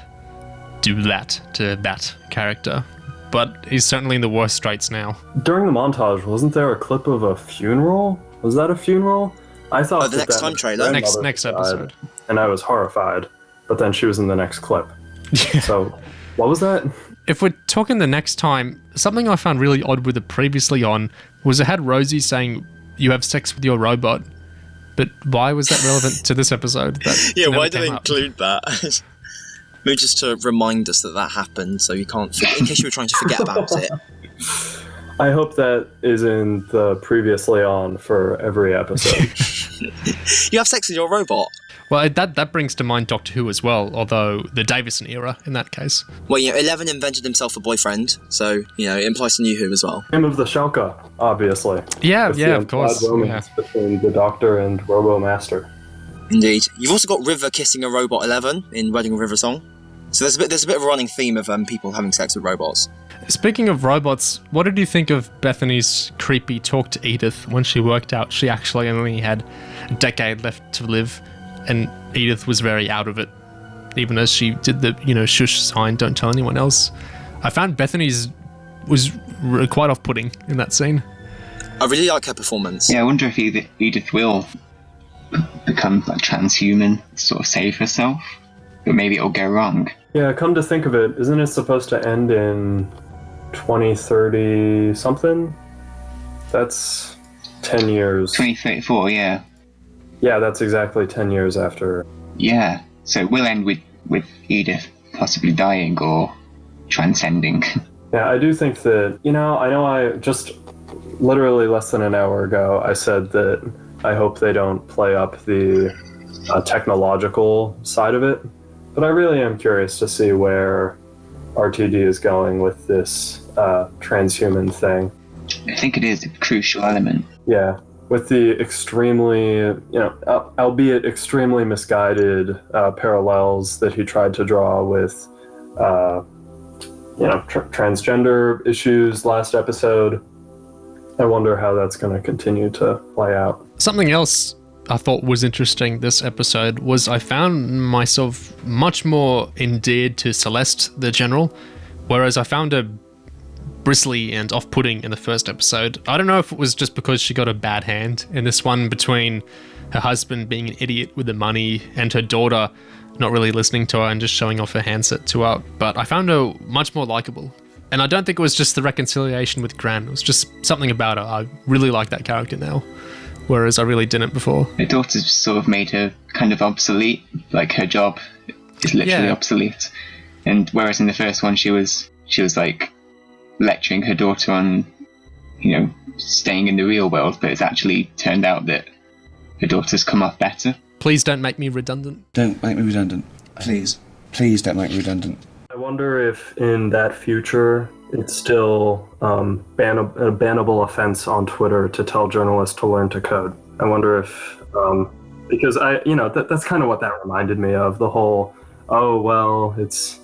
Speaker 4: do that to that character. But he's certainly in the worst straits now.
Speaker 6: During the montage, wasn't there a clip of a funeral? Was that a funeral? I thought
Speaker 5: the next time trailer.
Speaker 4: Next episode.
Speaker 6: And I was horrified, but then she was in the next clip. So, what was that?
Speaker 4: If we're talking the next time, something I found really odd with it previously on was it had Rosie saying, "You have sex with your robot." But why was that relevant to this episode?
Speaker 5: Yeah, why did they include that? Maybe just to remind us that happened, so you can't forget, in case you were trying to forget about it.
Speaker 6: I hope that is in the previously on for every episode.
Speaker 5: You have sex with your robot?
Speaker 4: Well, that brings to mind Doctor Who as well, although the Davison era in that case.
Speaker 5: Well, 11 invented himself a boyfriend, so, it implies to New Who as well.
Speaker 6: Name of the Shalka, obviously.
Speaker 4: Yeah, of course.
Speaker 6: Romance between the Doctor and Robo Master.
Speaker 5: Indeed. You've also got River kissing a robot 11 in Wedding of River Song. So there's a bit of a running theme of people having sex with robots.
Speaker 4: Speaking of robots, what did you think of Bethany's creepy talk to Edith when she worked out she actually only had a decade left to live, and Edith was very out of it, even as she did the, shush sign, don't tell anyone else? I found Bethany's was quite off-putting in that scene.
Speaker 5: I really like her performance.
Speaker 7: Yeah, I wonder if Edith will become transhuman, sort of save herself, but maybe it'll go wrong.
Speaker 6: Yeah, come to think of it, isn't it supposed to end in 2030 something? That's 10 years.
Speaker 7: 2034, yeah.
Speaker 6: Yeah, that's exactly 10 years after.
Speaker 7: Yeah, so it will end with Edith possibly dying or transcending.
Speaker 6: Yeah, I do think that, I know I just literally less than an hour ago, I said that I hope they don't play up the technological side of it, but I really am curious to see where r.t.d. is going with this transhuman thing.
Speaker 7: I think it is a crucial element.
Speaker 6: Yeah, with the extremely, albeit extremely misguided parallels that he tried to draw with, transgender issues last episode. I wonder how that's going to continue to play out.
Speaker 4: Something else I thought was interesting this episode was I found myself much more endeared to Celeste, the General, whereas I found her bristly and off-putting in the first episode. I don't know if it was just because she got a bad hand in this one between her husband being an idiot with the money and her daughter not really listening to her and just showing off her handset to her, but I found her much more likable. And I don't think it was just the reconciliation with Gran, it was just something about her. I really like that character now, whereas I really didn't before.
Speaker 7: Her daughter's sort of made her kind of obsolete, like her job is literally obsolete. And whereas in the first one she was like lecturing her daughter on, staying in the real world, but it's actually turned out that her daughter's come off better.
Speaker 4: Please don't make me redundant.
Speaker 18: Don't make me redundant. Please. Please don't make me redundant.
Speaker 6: I wonder if in that future it's still a bannable offense on Twitter to tell journalists to learn to code. I wonder if, because that's kind of what that reminded me of, the whole, oh, well, it's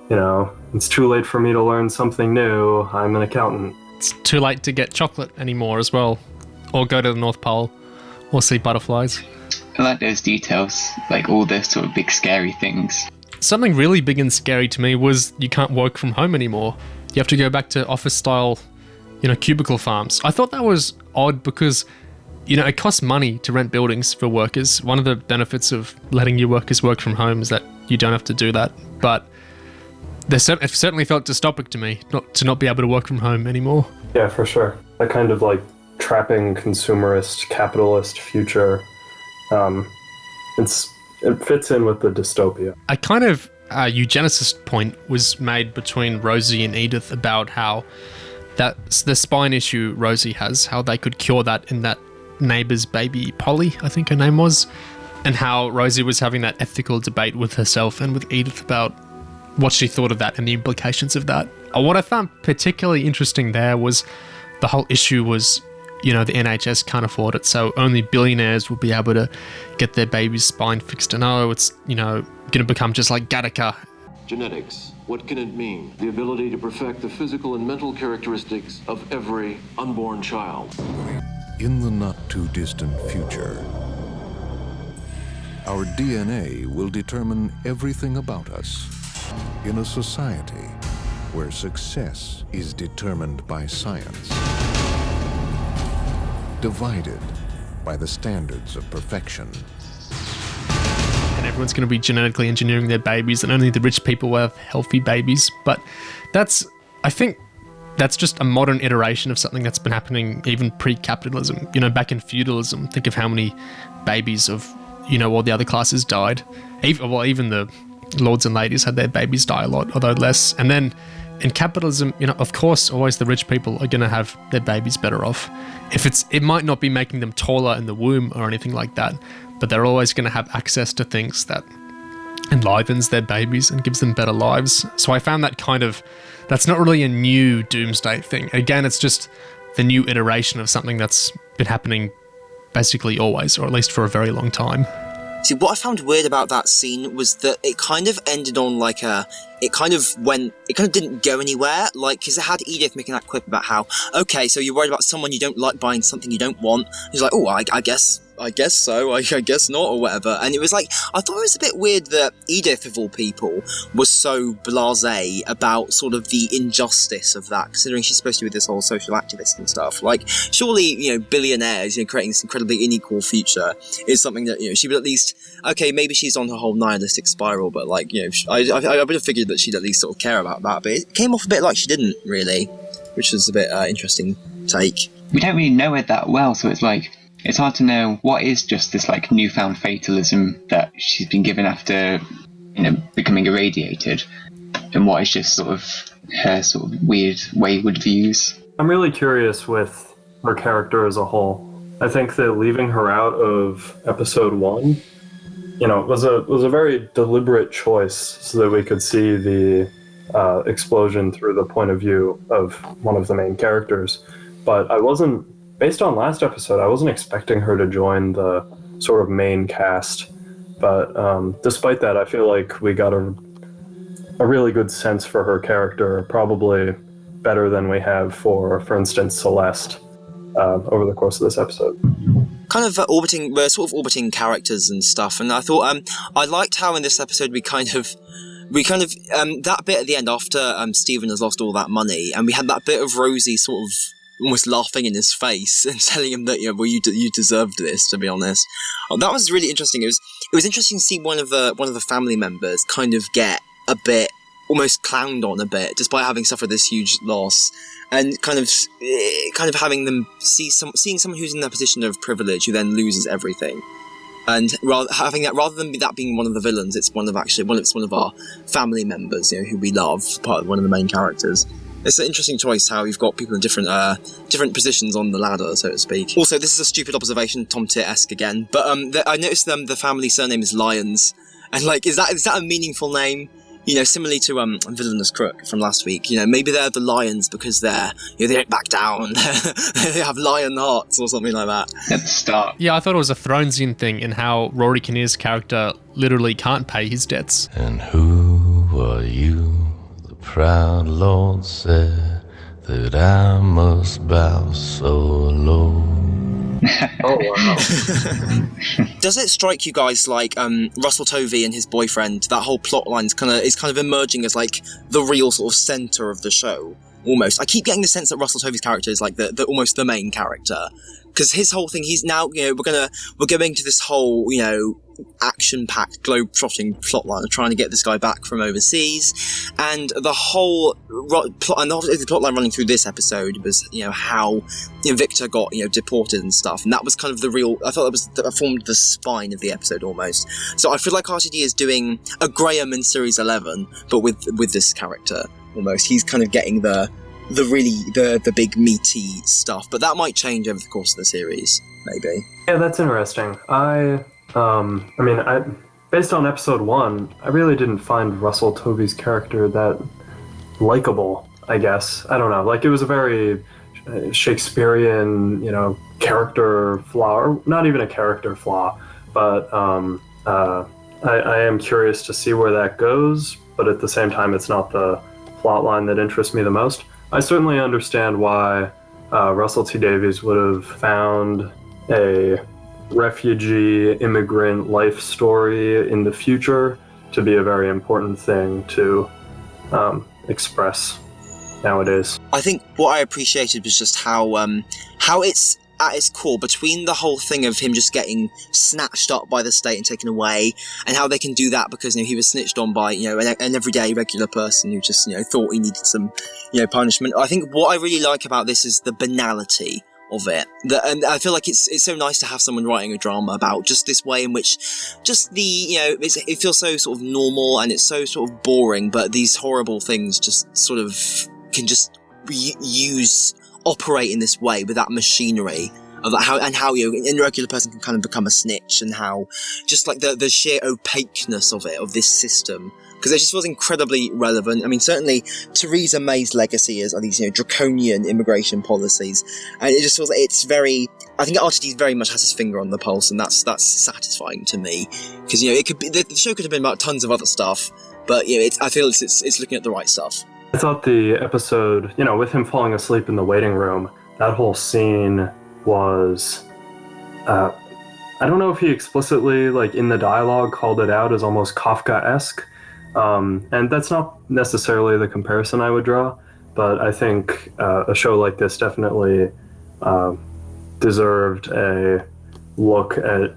Speaker 6: it's too late for me to learn something new. I'm an accountant.
Speaker 4: It's too late to get chocolate anymore as well, or go to the North Pole, or see butterflies.
Speaker 7: I like those details, like all the sort of big scary things.
Speaker 4: Something really big and scary to me was you can't work from home anymore. You have to go back to office-style, cubicle farms. I thought that was odd because, it costs money to rent buildings for workers. One of the benefits of letting your workers work from home is that you don't have to do that. But it certainly felt dystopic to me to not be able to work from home anymore.
Speaker 6: Yeah, for sure. That kind of like trapping consumerist, capitalist future. It fits in with the dystopia.
Speaker 4: A kind of eugenicist point was made between Rosie and Edith about how the spine issue Rosie has, how they could cure that in that neighbour's baby Polly, I think her name was, and how Rosie was having that ethical debate with herself and with Edith about what she thought of that and the implications of that. What I found particularly interesting there was the whole issue was, the NHS can't afford it, so only billionaires will be able to get their baby's spine fixed. And it's, going to become just like Gatacca.
Speaker 10: Genetics. What can it mean? The ability to perfect the physical and mental characteristics of every unborn child.
Speaker 19: In the not-too-distant future, our DNA will determine everything about us in a society where success is determined by science, divided by the standards of perfection.
Speaker 4: And everyone's going to be genetically engineering their babies, and only the rich people will have healthy babies. But I think that's just a modern iteration of something that's been happening even pre-capitalism. Back in feudalism, think of how many babies of, all the other classes died. Even the lords and ladies had their babies die a lot, although less. And then in capitalism, of course, always the rich people are going to have their babies better off. It might not be making them taller in the womb or anything like that, but they're always going to have access to things that enlivens their babies and gives them better lives. So I found that that's not really a new doomsday thing. Again, it's just the new iteration of something that's been happening basically always, or at least for a very long time.
Speaker 5: See, what I found weird about that scene was that it kind of ended on it kind of didn't go anywhere, because it had Edith making that quip about how, okay, so you're worried about someone you don't like buying something you don't want. He's like, oh, I guess so, I guess not, or whatever. And it was like, I thought it was a bit weird that Edith, of all people, was so blasé about sort of the injustice of that, considering she's supposed to be this whole social activist and stuff. Surely, billionaires, creating this incredibly unequal future is something that, she would at least, okay, maybe she's on her whole nihilistic spiral, but I would have figured that she'd at least sort of care about that, but it came off a bit like she didn't, really, which was a bit interesting take.
Speaker 7: We don't really know it that well, so it's hard to know what is just this newfound fatalism that she's been given after becoming irradiated, and what is just sort of her sort of weird wayward views.
Speaker 6: I'm really curious with her character as a whole. I think that leaving her out of episode 1, was a very deliberate choice so that we could see the explosion through the point of view of one of the main characters. But based on last episode, I wasn't expecting her to join the sort of main cast. But despite that, I feel like we got a really good sense for her character, probably better than we have for instance, Celeste, over the course of this episode.
Speaker 5: We're sort of orbiting characters and stuff, and I thought I liked how in this episode we kind of that bit at the end after Stephen has lost all that money, and we had that bit of Rosie sort of almost laughing in his face and telling him that you deserved this, to be honest. That was really interesting. It was interesting to see one of the family members kind of get a bit almost clowned on a bit, despite having suffered this huge loss, and kind of having them seeing someone who's in that position of privilege who then loses everything, and rather than that being one of the villains, it's one of our family members, who we love, part of one of the main characters. It's an interesting choice how you've got people in different positions on the ladder, so to speak. Also, this is a stupid observation, Tom Tier-esque again, but I noticed the family surname is Lyons, and is that a meaningful name? Similarly to Villainous Crook from last week, maybe they're the lions because they don't back down. They have lion hearts or something like that.
Speaker 7: At the start.
Speaker 4: Yeah, I thought it was a Thronesian thing in how Rory Kinnear's character literally can't pay his debts.
Speaker 20: And who are you? proud lord said that I must bow so low.
Speaker 6: Oh wow!
Speaker 5: Does it strike you guys like Russell Tovey and his boyfriend? That whole plot line is kind of emerging as like the real sort of center of the show. Almost, I keep getting the sense that Russell Tovey's character is like the almost the main character, because his whole thing, he's now, you know, we're going to this whole, you know, action-packed, globe-trotting plotline of trying to get this guy back from overseas, and the whole plot, and the plot line running through this episode was, you know, how, you know, Victor got, you know, deported and stuff, and that was kind of the real, I thought that formed the spine of the episode almost. So I feel like r.t.d is doing a Graham in Series 11, but with this character, almost. He's kind of getting the big meaty stuff, but that might change over the course of the series, maybe.
Speaker 6: Yeah, that's interesting. I mean, based on episode 1, I really didn't find Russell Tovey's character that likable, I guess. I don't know. Like, it was a very Shakespearean, you know, character flaw, or not even a character flaw, but I am curious to see where that goes, but at the same time, it's not the plot line that interests me the most. I certainly understand why Russell T Davies would have found a refugee immigrant life story in the future to be a very important thing to express nowadays.
Speaker 5: I think what I appreciated was just how it's at its core, between the whole thing of him just getting snatched up by the state and taken away, and how they can do that because, you know, he was snitched on by, you know, an everyday regular person who just, you know, thought he needed some, you know, punishment. I think what I really like about this is the banality of it, and I feel like it's so nice to have someone writing a drama about just this way in which just the, you know, it feels so sort of normal and it's so sort of boring, but these horrible things just sort of can just operate in this way with that machinery of how you know, a regular person can kind of become a snitch, and how just like the sheer opaqueness of it, of this system, because it just was incredibly relevant. I mean, certainly Theresa May's legacy are these, you know, draconian immigration policies, and it just feels like it's very, I think r.t.d very much has his finger on the pulse, and that's satisfying to me, because, you know, it could be, the show could have been about tons of other stuff, but, you know, I feel it's looking at the right stuff.
Speaker 6: I thought the episode, you know, with him falling asleep in the waiting room, that whole scene was, I don't know if he explicitly, like, in the dialogue called it out as almost Kafka-esque, and that's not necessarily the comparison I would draw, but I think a show like this definitely deserved a look at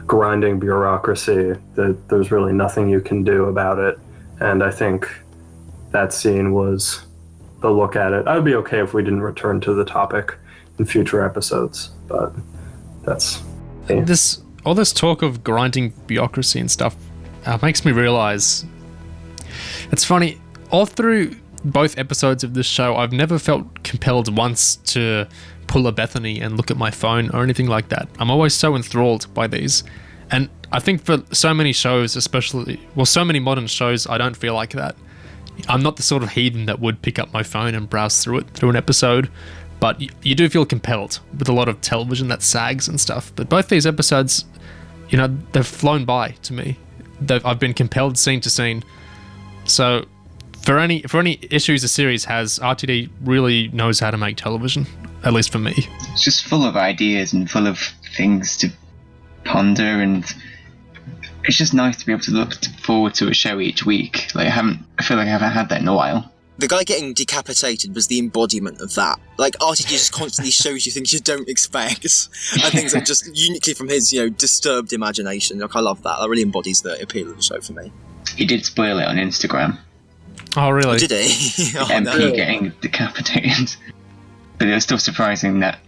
Speaker 6: grinding bureaucracy, that there's really nothing you can do about it, and I think that scene was the look at it. I'd be okay if we didn't return to the topic in future episodes, but that's me.
Speaker 4: All this talk of grinding bureaucracy and stuff makes me realize, it's funny, all through both episodes of this show, I've never felt compelled once to pull a Bethany and look at my phone or anything like that. I'm always so enthralled by these, and I think for so many shows, especially, well, so many modern shows, I don't feel like that. I'm not the sort of heathen that would pick up my phone and browse through an episode, but you do feel compelled with a lot of television that sags and stuff. But both these episodes, you know, they've flown by to me. I've been compelled scene to scene. So for any issues a series has, r.t.d really knows how to make television, at least for me.
Speaker 7: It's just full of ideas and full of things to ponder, and it's just nice to be able to look forward to a show each week. Like, I feel like I haven't had that in a while.
Speaker 5: The guy getting decapitated was the embodiment of that. Like, r.t.d just constantly shows you things you don't expect, and things that just uniquely from his, you know, disturbed imagination. Like, I love that. That really embodies the appeal of the show for me.
Speaker 7: He did spoil it on Instagram.
Speaker 4: Oh, really?
Speaker 5: Oh, did he?
Speaker 7: The MP getting decapitated. But it was still surprising that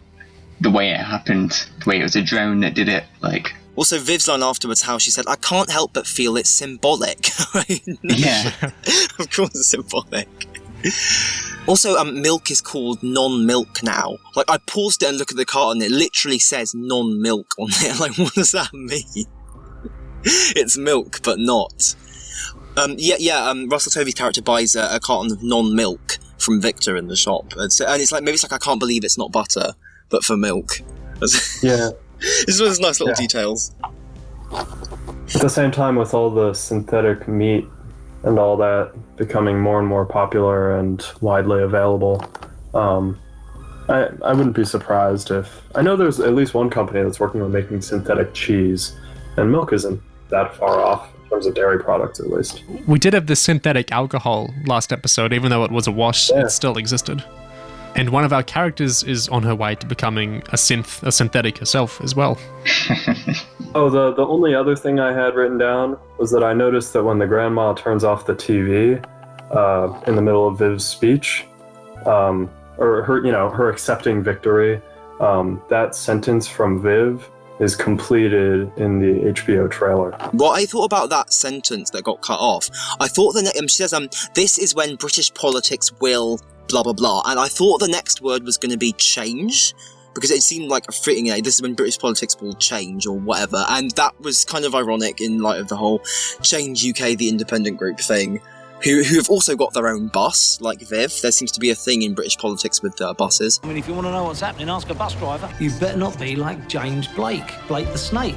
Speaker 7: the way it happened, the way it was a drone that did it, like...
Speaker 5: Also, Viv's line afterwards, how she said, I can't help but feel it's symbolic.
Speaker 7: Yeah.
Speaker 5: Of course it's symbolic. Also, milk is called non-milk now. Like, I paused it and looked at the carton, it literally says non-milk on it. Like, what does that mean? It's milk, but not. Russell Tovey's character buys a carton of non-milk from Victor in the shop. And it's like, maybe it's like, I can't believe it's not butter, but for milk.
Speaker 6: Yeah.
Speaker 5: It's one of those nice little details.
Speaker 6: At the same time, with all the synthetic meat and all that becoming more and more popular and widely available, I wouldn't be surprised if... I know there's at least one company that's working on making synthetic cheese, and milk isn't that far off in terms of dairy products, at least.
Speaker 4: We did have the synthetic alcohol last episode, even though it was a wash, it still existed. And one of our characters is on her way to becoming a synthetic herself as well.
Speaker 6: Oh, the only other thing I had written down was that I noticed that when the grandma turns off the TV in the middle of Viv's speech, or her accepting victory, that sentence from Viv is completed in the HBO trailer.
Speaker 5: What I thought about that sentence that got cut off, I thought she says, this is when British politics will blah blah blah, and I thought the next word was going to be change, because it seemed like a fitting, this is when British politics will change or whatever, and that was kind of ironic in light of the whole Change UK, the independent group thing, who have also got their own bus, like Viv. There seems to be a thing in British politics with buses.
Speaker 11: I mean, if you want to know what's happening, ask a bus driver. You better not be like James Blake the snake.